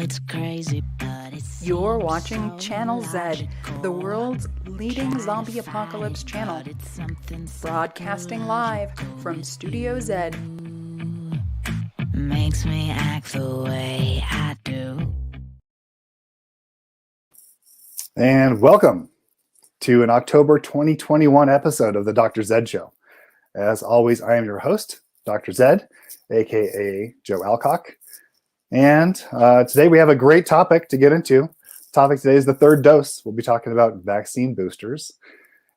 it's crazy, but it's You're watching Channel Z, the world's leading zombie apocalypse channel, broadcasting live from Studio Z. Makes me act the way I do. And welcome to an October 2021 episode of the Dr. Zed Show. As always, I am your host, Dr. Zed, aka Joe Alcock. And today we have a great topic to get into. The topic today is the third dose. We'll be talking about vaccine boosters.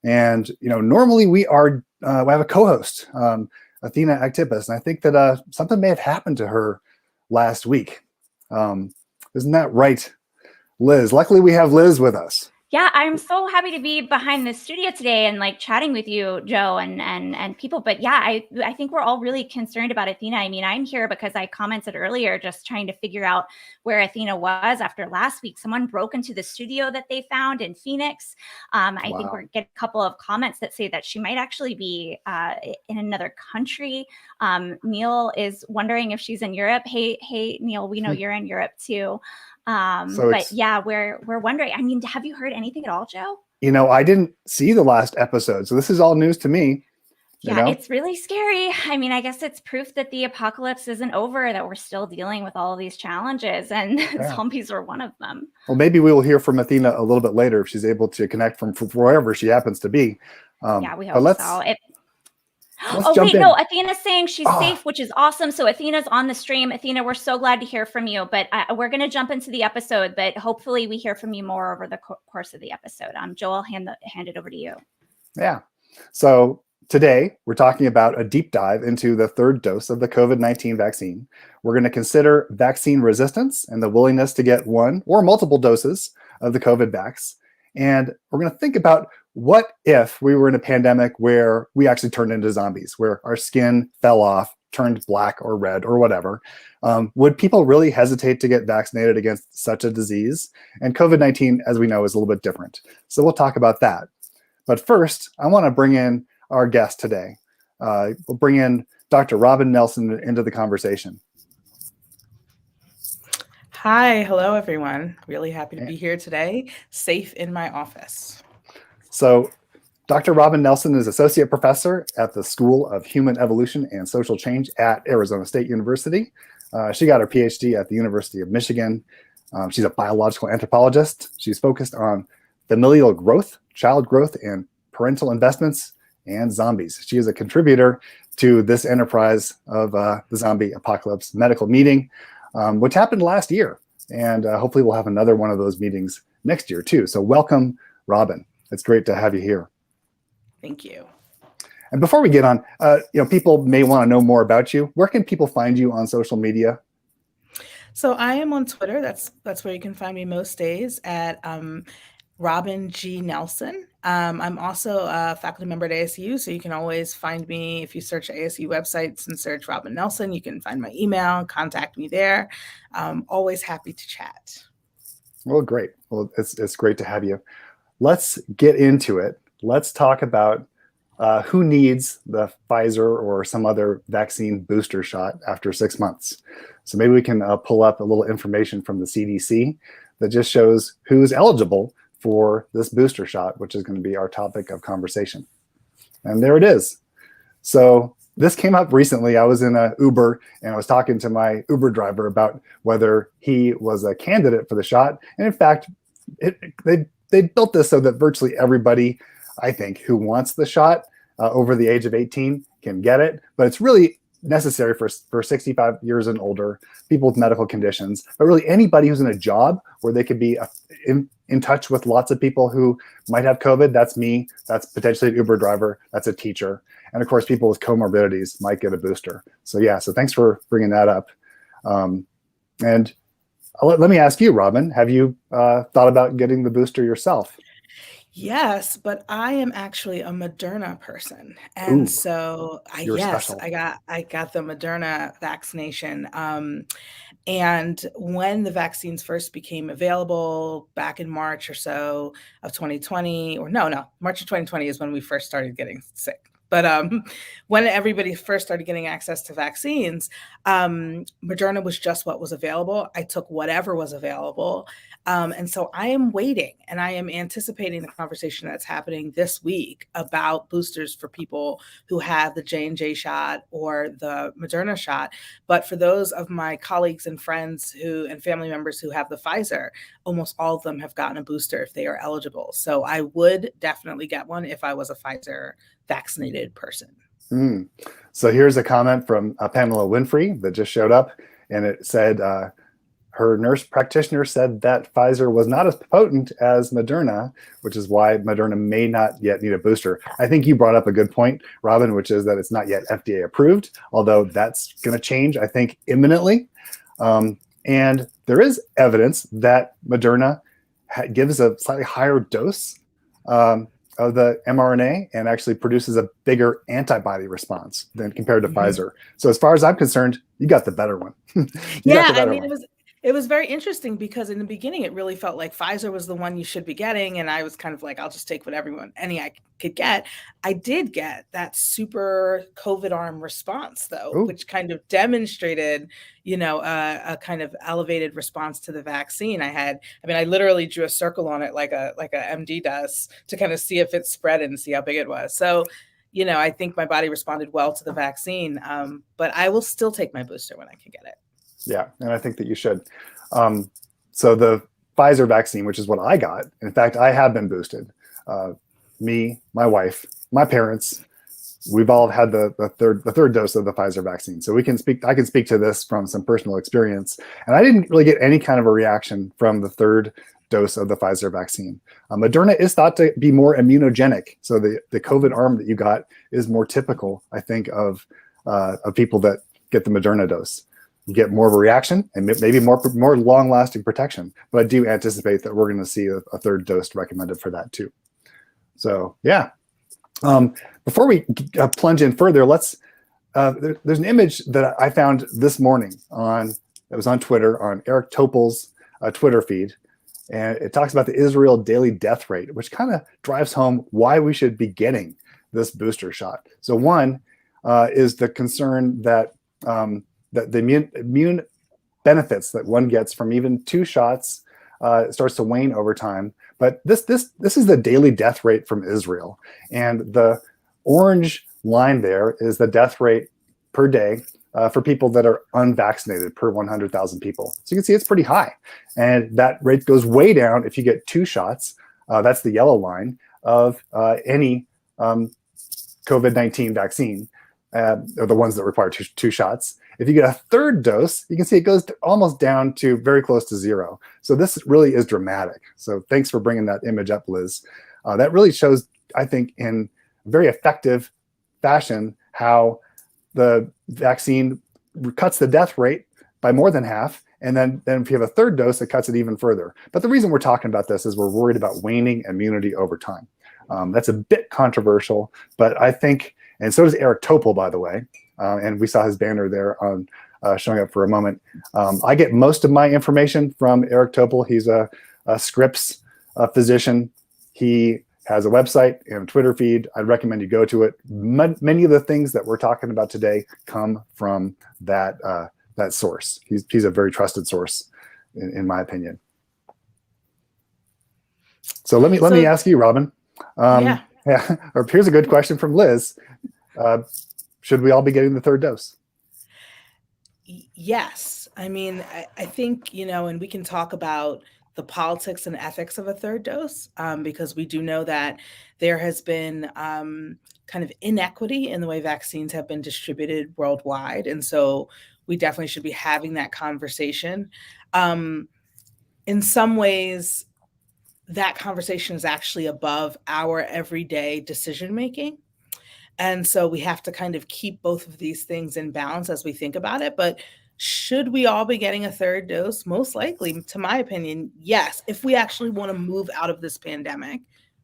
And normally we have a co-host, Athena Actipus, and I think that something may have happened to her last week. Isn't that right, Liz? Luckily, we have Liz with us. Yeah, I'm so happy to be behind the studio today and chatting with you, Joe, and people. But yeah, I think we're all really concerned about Athena. I mean, I'm here because I commented earlier just trying to figure out where Athena was after last week. Someone broke into the studio that they found in Phoenix. I think we're getting a couple of comments that say that she might actually be in another country. Neil is wondering if she's in Europe. Hey, Neil, we know you're in Europe too. But yeah, we're wondering. I mean, have you heard anything at all, Joe? I didn't see the last episode, so this is all news to me. Yeah, it's really scary. I mean, I guess it's proof that the apocalypse isn't over, that we're still dealing with all of these challenges, and zombies are one of them. Well, maybe we will hear from Athena a little bit later if she's able to connect from wherever she happens to be. Yeah, we hope so. Athena's saying she's safe, which is awesome. So Athena's on the stream. Athena, we're so glad to hear from you, but we're going to jump into the episode, but hopefully we hear from you more over the course of the episode. Joe, I'll hand it over to you. Yeah. So today we're talking about a deep dive into the third dose of the COVID-19 vaccine. We're going to consider vaccine resistance and the willingness to get one or multiple doses of the COVID vax. And we're going to think about what if we were in a pandemic where we actually turned into zombies, where our skin fell off, turned black or red or whatever. Would people really hesitate to get vaccinated against such a disease? And COVID-19, as we know, is a little bit different. So we'll talk about that. But first, I want to bring in our guest today. We'll bring in Dr. Robin Nelson into the conversation. Hi, hello, everyone. Really happy to be here today, safe in my office. So Dr. Robin Nelson is associate professor at the School of Human Evolution and Social Change at Arizona State University. She got her PhD at the University of Michigan. She's a biological anthropologist. She's focused on familial growth, child growth, and parental investments, and zombies. She is a contributor to this enterprise of the Zombie Apocalypse Medical Meeting, which happened last year. And hopefully we'll have another one of those meetings next year too. So welcome, Robin. It's great to have you here. Thank you. And before we get on, people may want to know more about you. Where can people find you on social media? So I am on Twitter. That's where you can find me most days at Robin G. Nelson. I'm also a faculty member at ASU, so you can always find me if you search ASU websites and search Robin Nelson. You can find my email, contact me there. Always happy to chat. Well, great. Well, it's great to have you. Let's get into it. Let's talk about who needs the Pfizer or some other vaccine booster shot after 6 months. So maybe we can pull up a little information from the CDC that just shows who's eligible for this booster shot, which is going to be our topic of conversation. And there it is. So this came up recently. I was in an Uber and I was talking to my Uber driver about whether he was a candidate for the shot. And in fact, they built this so that virtually everybody, I think, who wants the shot over the age of 18 can get it. But it's really necessary for 65 years and older, people with medical conditions, but really anybody who's in a job where they could be in touch with lots of people who might have COVID. That's me. That's potentially an Uber driver. That's a teacher. And of course, people with comorbidities might get a booster. So thanks for bringing that up. And let me ask you, Robin, have you thought about getting the booster yourself? Yes, but I am actually a Moderna person, and so I got the Moderna vaccination. And when the vaccines first became available back in March or so of 2020, or no, March of 2020 is when we first started getting sick. But when everybody first started getting access to vaccines, Moderna was just what was available. I took whatever was available. And so I am waiting, and I am anticipating the conversation that's happening this week about boosters for people who have the J&J shot or the Moderna shot. But for those of my colleagues and friends and family members who have the Pfizer, almost all of them have gotten a booster if they are eligible. So I would definitely get one if I was a Pfizer vaccinated person. So here's a comment from Pamela Winfrey that just showed up, and it said her nurse practitioner said that Pfizer was not as potent as Moderna, which is why Moderna may not yet need a booster. I think you brought up a good point, Robin, which is that it's not yet FDA approved, although that's going to change, I think, imminently. And there is evidence that Moderna gives a slightly higher dose of the mRNA and actually produces a bigger antibody response than compared to Pfizer. So as far as I'm concerned, you got the better one. It was very interesting because in the beginning, it really felt like Pfizer was the one you should be getting. And I was kind of like, I'll just take any I could get. I did get that super COVID arm response, though, which kind of demonstrated, a kind of elevated response to the vaccine. I literally drew a circle on it like a MD does to kind of see if it spread and see how big it was. So, I think my body responded well to the vaccine, but I will still take my booster when I can get it. Yeah, and I think that you should. So the Pfizer vaccine, which is what I got, in fact, I have been boosted. Me, my wife, my parents, we've all had the third dose of the Pfizer vaccine. So I can speak to this from some personal experience. And I didn't really get any kind of a reaction from the third dose of the Pfizer vaccine. Moderna is thought to be more immunogenic. So the COVID arm that you got is more typical, I think, of people that get the Moderna dose. You get more of a reaction and maybe more long-lasting protection. But I do anticipate that we're going to see a third dose recommended for that too. So yeah. Before we plunge in further, there's an image that I found this morning that was on Twitter, on Eric Topol's Twitter feed. And it talks about the Israel daily death rate, which kind of drives home why we should be getting this booster shot. So one is the concern that that the immune benefits that one gets from even 2 shots starts to wane over time. But this is the daily death rate from Israel. And the orange line there is the death rate per day for people that are unvaccinated per 100,000 people. So you can see it's pretty high. And that rate goes way down if you get 2 shots. That's the yellow line of any COVID-19 vaccine, or the ones that require two shots. If you get a third dose, you can see it goes almost down to very close to 0. So this really is dramatic. So thanks for bringing that image up, Liz. That really shows, I think, in very effective fashion how the vaccine cuts the death rate by more than half. And then if you have a third dose, it cuts it even further. But the reason we're talking about this is we're worried about waning immunity over time. That's a bit controversial, but I think, and so does Eric Topol, by the way. And we saw his banner there on showing up for a moment. I get most of my information from Eric Topol. He's a Scripps physician. He has a website and a Twitter feed. I'd recommend you go to it. Many of the things that we're talking about today come from that source. He's a very trusted source, in my opinion. So let me ask you, Robin. Yeah. Or here's a good question from Liz. Should we all be getting the third dose? Yes. I mean, I think, and we can talk about the politics and ethics of a third dose, because we do know that there has been kind of inequity in the way vaccines have been distributed worldwide. And so we definitely should be having that conversation. In some ways, that conversation is actually above our everyday decision making. And so we have to kind of keep both of these things in balance as we think about it. But should we all be getting a third dose? Most likely, to my opinion, yes. If we actually want to move out of this pandemic,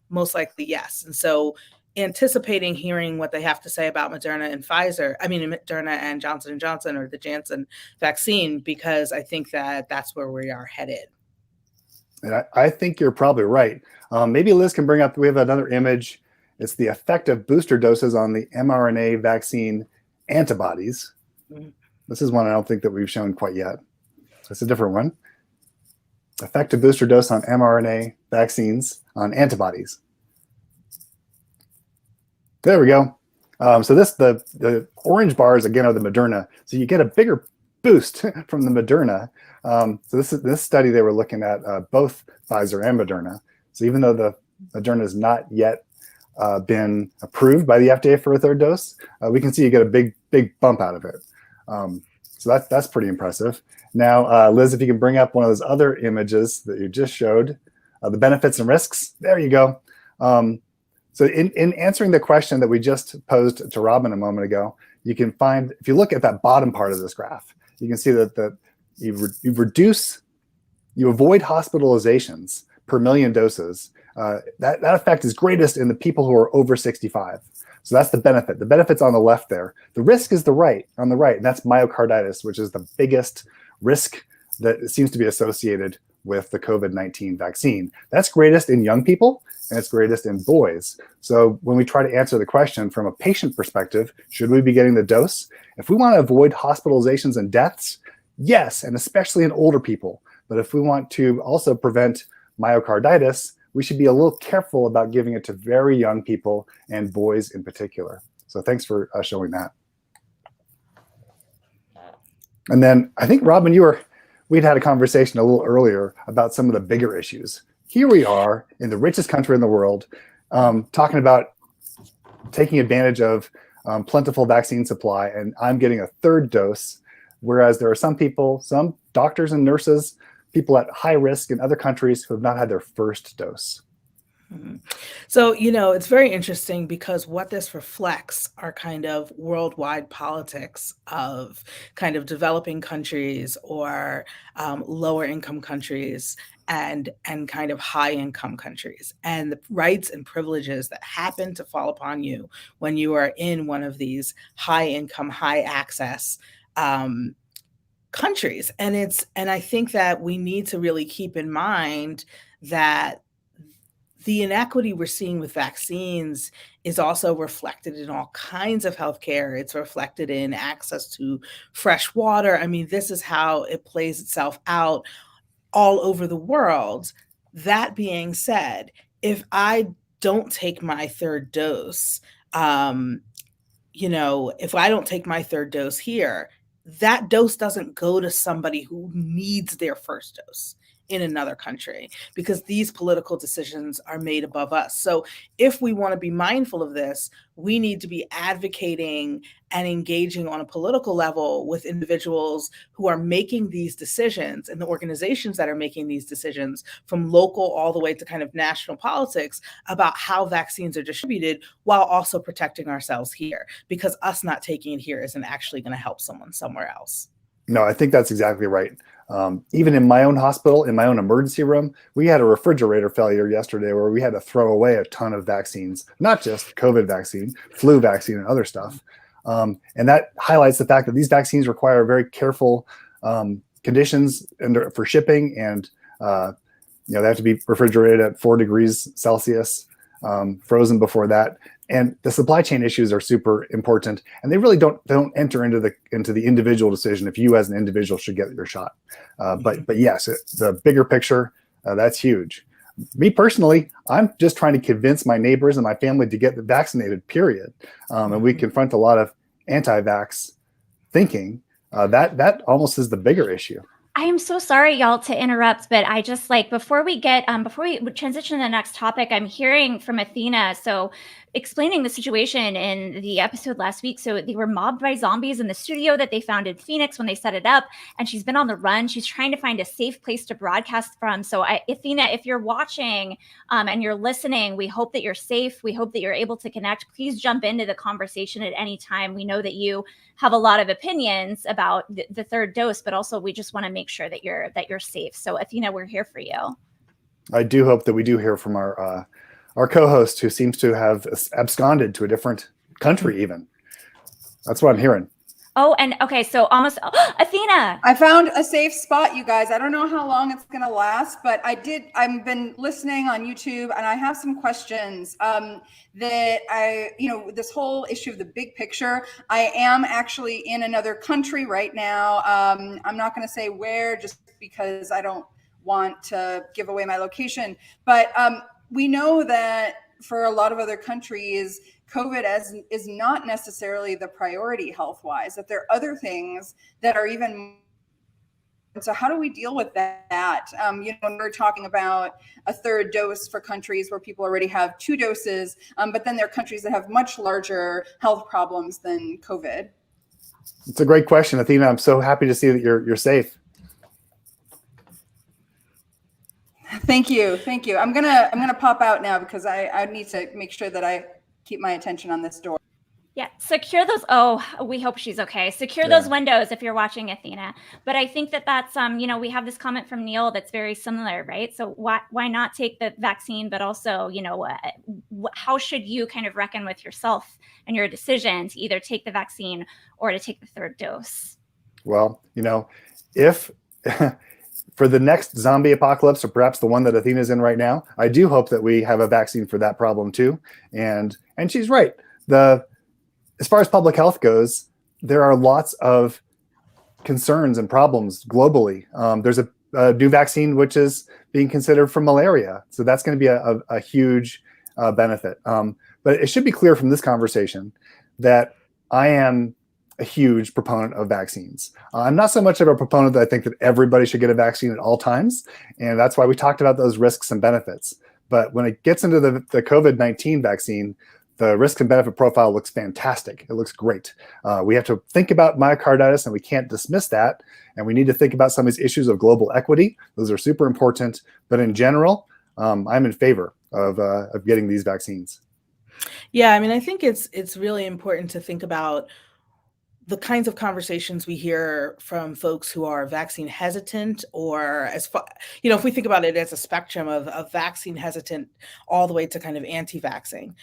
most likely, yes. And so anticipating hearing what they have to say about Moderna and Johnson & Johnson, or the Janssen vaccine, because I think that that's where we are headed. And I think you're probably right. Maybe Liz can bring up, we have another image, It's the effect of booster doses on the mRNA vaccine antibodies. This is one I don't think that we've shown quite yet. It's a different one. Effect of booster dose on mRNA vaccines on antibodies. There we go. So the orange bars again are the Moderna. So you get a bigger boost from the Moderna. So this study they were looking at both Pfizer and Moderna. So even though the Moderna has not yet been approved by the FDA for a third dose, we can see you get a big bump out of it. So that's pretty impressive. Now, Liz, if you can bring up one of those other images that you just showed, the benefits and risks. There you go. So in answering the question that we just posed to Robin a moment ago, you can find, if you look at that bottom part of this graph, you can see that you avoid hospitalizations per million doses. That effect is greatest in the people who are over 65. So that's the benefit. The benefit's on the left there. The risk is on the right, and that's myocarditis, which is the biggest risk that seems to be associated with the COVID-19 vaccine. That's greatest in young people, and it's greatest in boys. So when we try to answer the question from a patient perspective, should we be getting the dose? If we want to avoid hospitalizations and deaths, yes, and especially in older people. But if we want to also prevent myocarditis, we should be a little careful about giving it to very young people and boys in particular. So thanks for showing that. And then I think, Robin, we'd had a conversation a little earlier about some of the bigger issues. Here we are in the richest country in the world, talking about taking advantage of plentiful vaccine supply, and I'm getting a third dose, whereas there are some people, some doctors and nurses, people at high risk in other countries who have not had their first dose. So, it's very interesting because what this reflects are kind of worldwide politics of kind of developing countries or lower income countries and kind of high income countries, and the rights and privileges that happen to fall upon you when you are in one of these high income, high access countries. And I think that we need to really keep in mind that the inequity we're seeing with vaccines is also reflected in all kinds of healthcare. It's reflected in access to fresh water. I mean, this is how it plays itself out all over the world. That being said, if I don't take my third dose, if I don't take my third dose here, that dose doesn't go to somebody who needs their first dose in another country, because these political decisions are made above us. So if we want to be mindful of this, we need to be advocating and engaging on a political level with individuals who are making these decisions and the organizations that are making these decisions, from local all the way to kind of national politics, about how vaccines are distributed, while also protecting ourselves here, because us not taking it here isn't actually going to help someone somewhere else. No, I think that's exactly right. Even in my own hospital, in my own emergency room, we had a refrigerator failure yesterday where we had to throw away a ton of vaccines, not just COVID vaccine, flu vaccine, and other stuff. And that highlights the fact that these vaccines require very careful conditions for shipping, and they have to be refrigerated at 4 degrees Celsius, frozen before that. And the supply chain issues are super important, and they really don't enter into the individual decision if you as an individual should get your shot. But yes, the bigger picture, that's huge. Me personally, I'm just trying to convince my neighbors and my family to get vaccinated, period. And we confront a lot of anti-vax thinking. That almost is the bigger issue. I am so sorry, y'all, to interrupt, but I just before we transition to the next topic, I'm hearing from Athena. So explaining the situation in the episode last week. So they were mobbed by zombies in the studio that they found in Phoenix when they set it up, and she's been on the run. She's trying to find a safe place to broadcast from. So Athena, if you're watching and you're listening, we hope that you're safe. We hope that you're able to connect. Please jump into the conversation at any time. We know that you have a lot of opinions about the third dose, but also we just want to make sure that you're safe. So Athena, we're here for you. I do hope that we do hear from our co-host, who seems to have absconded to a different country even. That's what I'm hearing. Oh, and okay, so almost Athena. I found a safe spot, you guys. I don't know how long it's going to last, but I've been listening on YouTube, and I have some questions that this whole issue of the big picture. I am actually in another country right now. I'm not going to say where, just because I don't want to give away my location. But we know that for a lot of other countries, COVID is not necessarily the priority health-wise, that there are other things that are even. So how do we deal with that? When we're talking about a third dose for countries where people already have 2 doses, but then there are countries that have much larger health problems than COVID. It's a great question, Athena. I'm so happy to see that you're safe. Thank you. I'm gonna pop out now because I need to make sure that I keep my attention on this door. Yeah, secure those. Oh, we hope she's okay. Secure those windows if you're watching, Athena. But I think that's we have this comment from Neil that's very similar, right? So why not take the vaccine, but also how should you kind of reckon with yourself and your decision to either take the vaccine or to take the 3rd dose? Well, if for the next zombie apocalypse, or perhaps the one that Athena's in right now, I do hope that we have a vaccine for that problem too. And she's right. As far as public health goes, there are lots of concerns and problems globally. There's a new vaccine which is being considered for malaria, so that's going to be a huge benefit. But it should be clear from this conversation that I am a huge proponent of vaccines. I'm not so much of a proponent that I think that everybody should get a vaccine at all times, and that's why we talked about those risks and benefits. But when it gets into the COVID-19 vaccine, the risk and benefit profile looks fantastic. It looks great. We have to think about myocarditis, and we can't dismiss that. And we need to think about some of these issues of global equity. Those are super important. But in general, I'm in favor of getting these vaccines. Yeah, I mean, I think it's really important to think about the kinds of conversations we hear from folks who are vaccine hesitant, or if we think about it as a spectrum of vaccine hesitant all the way to kind of anti-vaxxing.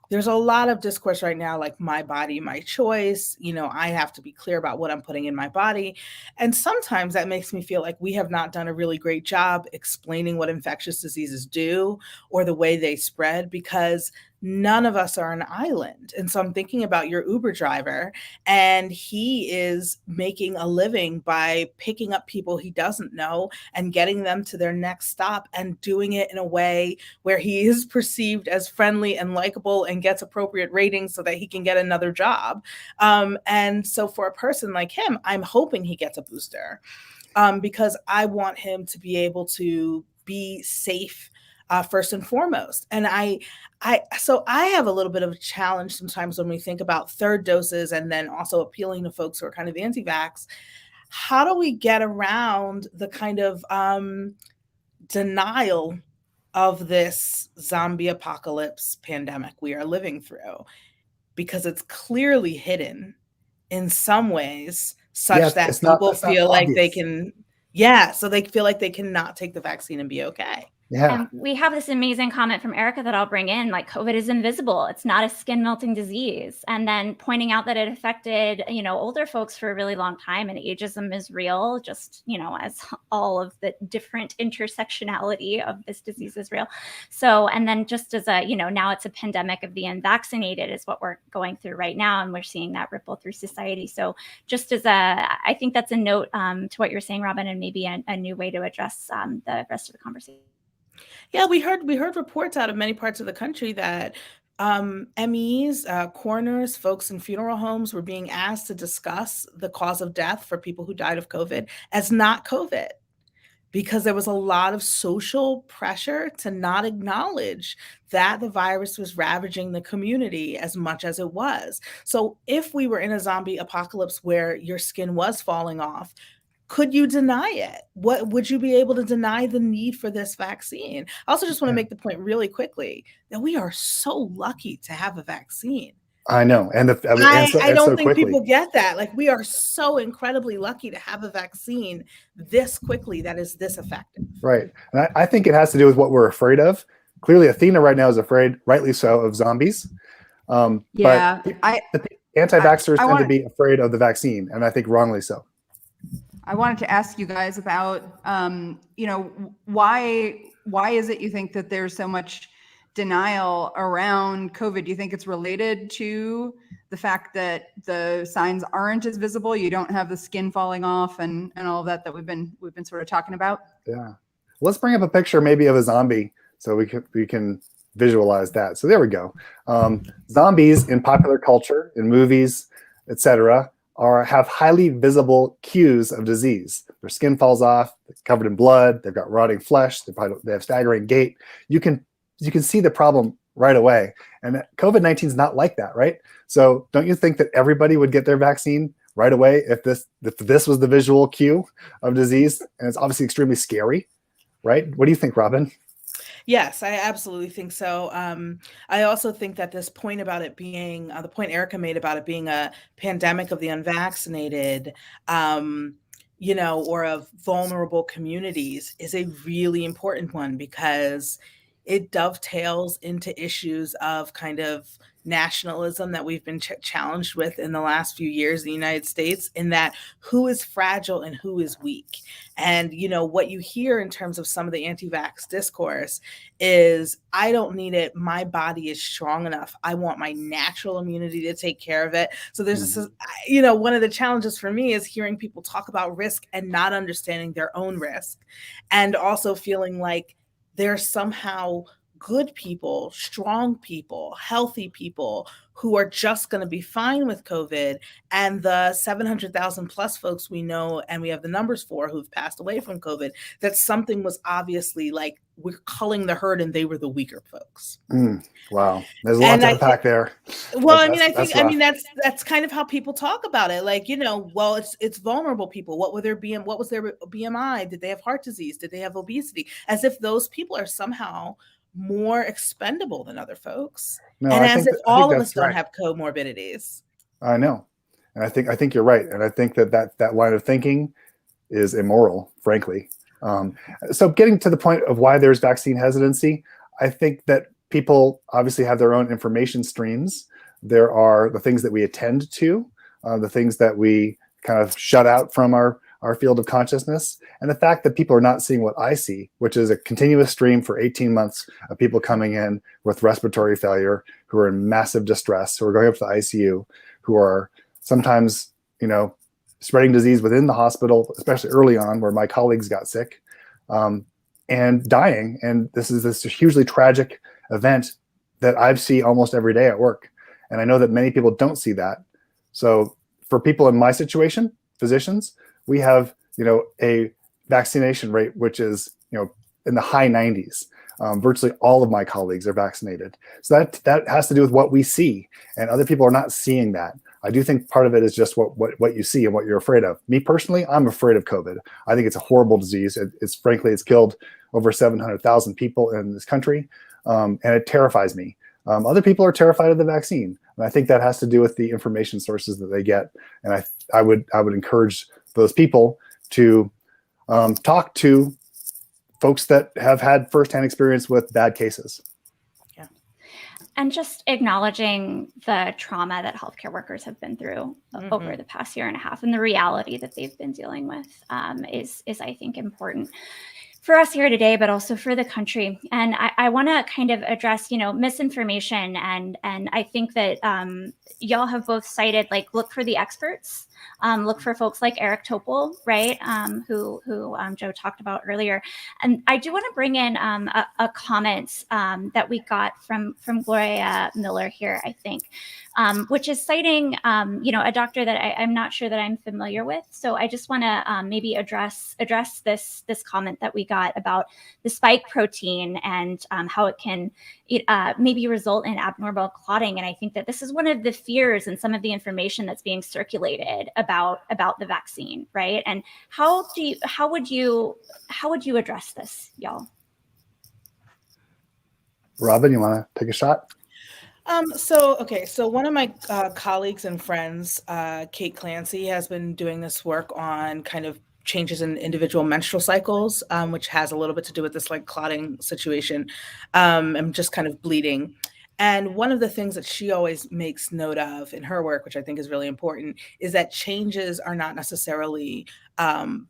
There's a lot of discourse right now, like my body, my choice. I have to be clear about what I'm putting in my body. And sometimes that makes me feel like we have not done a really great job explaining what infectious diseases do or the way they spread, because none of us are an island. And so I'm thinking about your Uber driver, and he is making a living by picking up people he doesn't know and getting them to their next stop, and doing it in a way where he is perceived as friendly and likable and gets appropriate ratings so that he can get another job. And so for a person like him, I'm hoping he gets a booster because I want him to be able to be safe first and foremost. And so I have a little bit of a challenge sometimes when we think about 3rd doses and then also appealing to folks who are kind of anti-vax. How do we get around the kind of denial of this zombie apocalypse pandemic we are living through? Because it's clearly hidden in some ways such that people feel like they can, so they feel like they cannot take the vaccine and be okay. Yeah. And we have this amazing comment from Erica that I'll bring in, like COVID is invisible. It's not a skin melting disease. And then pointing out that it affected, older folks for a really long time, and ageism is real, just, as all of the different intersectionality of this disease is real. So, and then just as now it's a pandemic of the unvaccinated is what we're going through right now. And we're seeing that ripple through society. So just as I think that's a note to what you're saying, Robin, and maybe a new way to address the rest of the conversation. Yeah, we heard reports out of many parts of the country that MEs, coroners, folks in funeral homes were being asked to discuss the cause of death for people who died of COVID as not COVID, because there was a lot of social pressure to not acknowledge that the virus was ravaging the community as much as it was. So if we were in a zombie apocalypse where your skin was falling off, could you deny it? What would you be able to deny the need for this vaccine? I also just want to make the point really quickly that we are so lucky to have a vaccine. I know. And I don't think people get that. Like, we are so incredibly lucky to have a vaccine this quickly that is this effective. Right. And I think it has to do with what we're afraid of. Clearly, Athena right now is afraid, rightly so, of zombies. Yeah. But anti-vaxxers I tend to wanted- be afraid of the vaccine, and I think wrongly so. I wanted to ask you guys about, why is it you think that there's so much denial around COVID? Do you think it's related to the fact that the signs aren't as visible? You don't have the skin falling off and all of that we've been sort of talking about? Yeah. Let's bring up a picture maybe of a zombie so we can visualize that. So there we go. Zombies in popular culture, in movies, etc., have highly visible cues of disease. Their skin falls off, they're covered in blood, they've got rotting flesh, they have staggering gait. You can see the problem right away. And COVID-19 is not like that, right? So don't you think that everybody would get their vaccine right away if this was the visual cue of disease? And it's obviously extremely scary, right? What do you think, Robin? Yes, I absolutely think so. I also think that this point about it being the point Erica made about it being a pandemic of the unvaccinated, or of vulnerable communities is a really important one, because it dovetails into issues of kind of nationalism that we've been challenged with in the last few years in the United States, in that who is fragile and who is weak. And, what you hear in terms of some of the anti-vax discourse is, I don't need it. My body is strong enough. I want my natural immunity to take care of it. So there's this, one of the challenges for me is hearing people talk about risk and not understanding their own risk, and also feeling like they're somehow good people, strong people, healthy people who are just going to be fine with COVID. And the 700,000 plus folks we know, and we have the numbers for, who've passed away from COVID, that something was obviously like, we're culling the herd and they were the weaker folks. Wow. There's a lot to unpack there. Well, I mean, that's kind of how people talk about it. Like, well, it's vulnerable people. What was their BMI? Did they have heart disease? Did they have obesity? As if those people are somehow more expendable than other folks. No, and as if all of us don't have comorbidities. I know. And I think you're right. And I think that line of thinking is immoral, frankly. So getting to the point of why there's vaccine hesitancy, I think that people obviously have their own information streams. There are the things that we attend to, the things that we kind of shut out from our field of consciousness, and the fact that people are not seeing what I see, which is a continuous stream for 18 months of people coming in with respiratory failure, who are in massive distress, who are going up to the ICU, who are sometimes, spreading disease within the hospital, especially early on where my colleagues got sick, and dying. And this is this hugely tragic event that I see almost every day at work. And I know that many people don't see that. So for people in my situation, physicians, we have, a vaccination rate which is, in the high 90s. Virtually all of my colleagues are vaccinated. So that has to do with what we see, and other people are not seeing that. I do think part of it is just what you see and what you're afraid of. Me personally, I'm afraid of COVID. I think it's a horrible disease. It's killed over 700,000 people in this country, and it terrifies me. Other people are terrified of the vaccine, and I think that has to do with the information sources that they get. And I would encourage those people to talk to folks that have had firsthand experience with bad cases. Yeah. And just acknowledging the trauma that healthcare workers have been through over the past year and a half, and the reality that they've been dealing with is I think important for us here today, but also for the country. And I want to kind of address, misinformation. And I think that y'all have both cited, like, look for the experts. Look for folks like Eric Topol, right, who Joe talked about earlier. And I do want to bring in a comment that we got from Gloria Miller here, I think, which is citing, a doctor that I'm not sure that I'm familiar with. So I just want to maybe address this comment that we got about the spike protein and how it can maybe result in abnormal clotting. And I think that this is one of the fears and some of the information that's being circulated about the vaccine, right? And how would you address this, y'all? Robin, you want to take a shot? So one of my colleagues and friends, Kate Clancy, has been doing this work on kind of changes in individual menstrual cycles, which has a little bit to do with this like clotting situation, and just kind of bleeding. And one of the things that she always makes note of in her work, which I think is really important, is that changes are not necessarily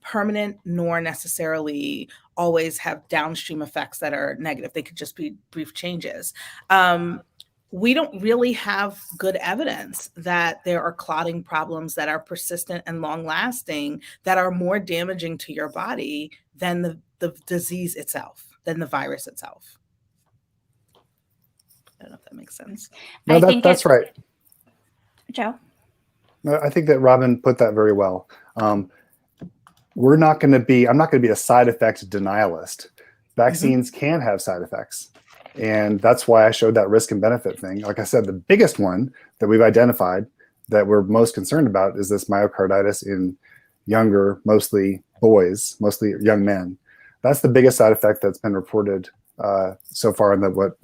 permanent, nor necessarily always have downstream effects that are negative. They could just be brief changes. We don't really have good evidence that there are clotting problems that are persistent and long lasting that are more damaging to your body than the disease itself, than the virus itself. I don't know if that makes sense. No, that's right. Joe? No, I think that Robin put that very well. I'm not going to be a side effect denialist. Vaccines can have side effects. And that's why I showed that risk and benefit thing. Like I said, the biggest one that we've identified that we're most concerned about is this myocarditis in younger, mostly boys, mostly young men. That's the biggest side effect that's been reported so far.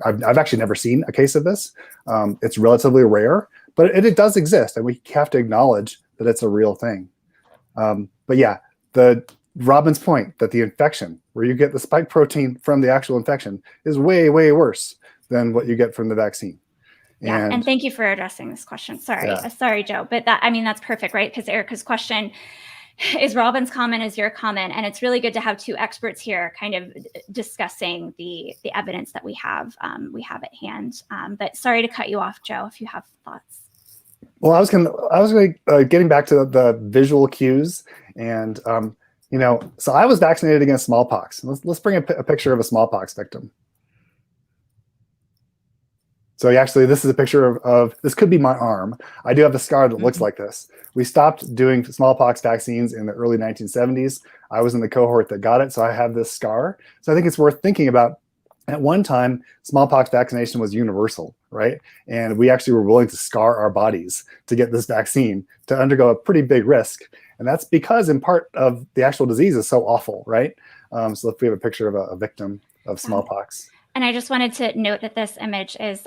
I've actually never seen a case of this. It's relatively rare, but it does exist, and we have to acknowledge that it's a real thing. But yeah, Robin's point that the infection, where you get the spike protein from the actual infection, is way, way worse than what you get from the vaccine. Yeah, and thank you for addressing this question. Sorry, Joe, but that's perfect, right? Because Erica's question is Robin's comment, is your comment, and it's really good to have two experts here, kind of discussing the evidence that we have at hand. But sorry to cut you off, Joe, if you have thoughts. Well, I was getting back to the visual cues, and so I was vaccinated against smallpox. Let's bring a picture of a smallpox victim. So actually, this is a picture of this could be my arm. I do have a scar that looks like this. We stopped doing smallpox vaccines in the early 1970s. I was in the cohort that got it, so I have this scar. So I think it's worth thinking about. At one time, smallpox vaccination was universal, right? And we actually were willing to scar our bodies to get this vaccine, to undergo a pretty big risk. And that's because in part of the actual disease is so awful, right? So if we have a picture of a victim of smallpox. And I just wanted to note that this image is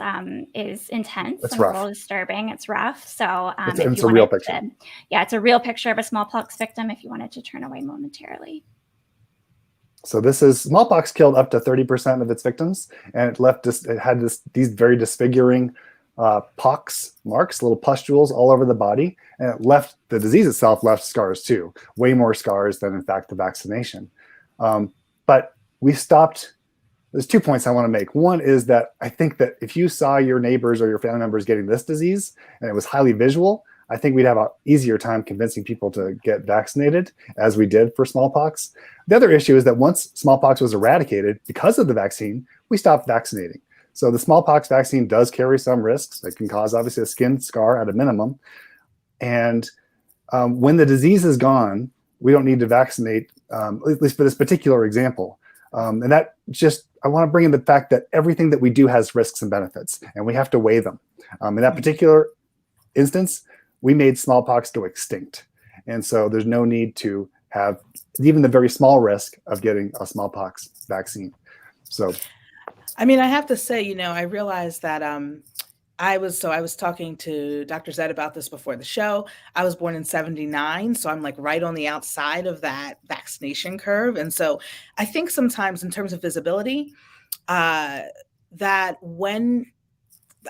intense. It's and rough. A little disturbing. It's rough. So it's a real picture. It's a real picture of a smallpox victim if you wanted to turn away momentarily. So smallpox killed up to 30% of its victims, and it had these very disfiguring pox marks, little pustules all over the body, and the disease itself left scars too, way more scars than in fact the vaccination. But we stopped. There's 2 points I want to make. One is that I think that if you saw your neighbors or your family members getting this disease and it was highly visual, I think we'd have an easier time convincing people to get vaccinated, as we did for smallpox. The other issue is that once smallpox was eradicated because of the vaccine, we stopped vaccinating. So the smallpox vaccine does carry some risks. It can cause, obviously, a skin scar at a minimum. And when the disease is gone, we don't need to vaccinate, at least for this particular example. And that I want to bring in the fact that everything that we do has risks and benefits, and we have to weigh them. In that particular instance, we made smallpox go extinct. And so there's no need to have even the very small risk of getting a smallpox vaccine. So, I mean, I have to say, I realized that I was talking to Dr. Zed about this before the show. I was born in 1979, so I'm like right on the outside of that vaccination curve. And so I think sometimes in terms of visibility, that when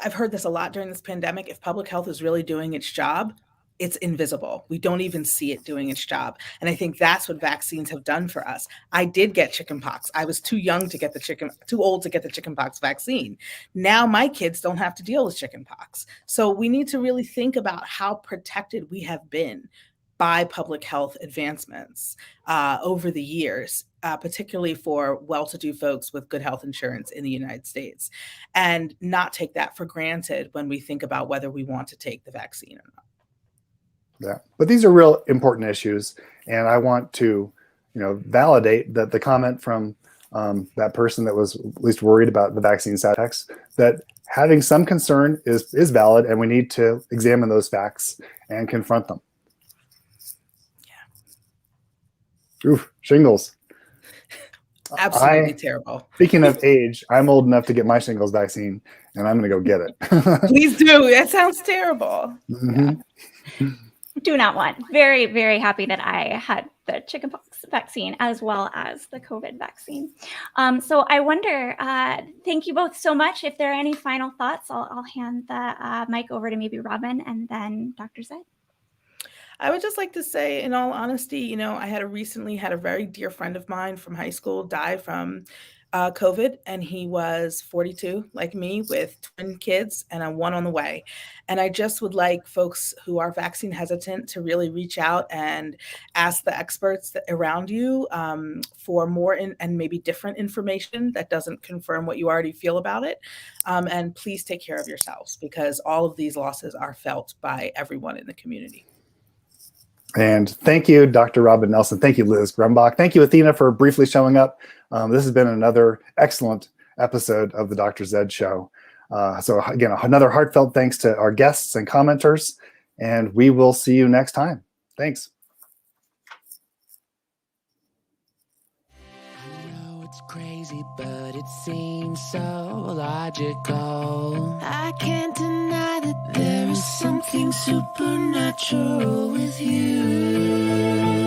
I've heard this a lot during this pandemic, if public health is really doing its job, it's invisible. We don't even see it doing its job. And I think that's what vaccines have done for us. I did get chickenpox. I was too old to get the chickenpox vaccine. Now my kids don't have to deal with chickenpox. So we need to really think about how protected we have been by public health advancements over the years, particularly for well-to-do folks with good health insurance in the United States, and not take that for granted when we think about whether we want to take the vaccine or not. Yeah, but these are real important issues, and I want to, validate that the comment from that person that was at least worried about the vaccine side effects, that having some concern is valid, and we need to examine those facts and confront them. Yeah. Oof, shingles. Absolutely terrible. Speaking of age, I'm old enough to get my shingles vaccine, and I'm going to go get it. Please do. That sounds terrible. Mm-hmm. Yeah. Do not want. Very, very happy that I had the chickenpox vaccine as well as the COVID vaccine. So I wonder, thank you both so much. If there are any final thoughts, I'll hand the mic over to maybe Robin and then Dr. Zed. I would just like to say, in all honesty, I recently had a very dear friend of mine from high school die from COVID, and he was 42, like me, with twin kids and one on the way. And I just would like folks who are vaccine hesitant to really reach out and ask the experts around you for more and maybe different information that doesn't confirm what you already feel about it. And please take care of yourselves, because all of these losses are felt by everyone in the community. And thank you, Dr. Robin Nelson. Thank you, Liz Grumbach. Thank you, Athena, for briefly showing up. This has been another excellent episode of the Dr. Zed Show. So again, another heartfelt thanks to our guests and commenters, and we will see you next time. Thanks. It's crazy, but it seems so logical. I can't deny that there is something supernatural with you.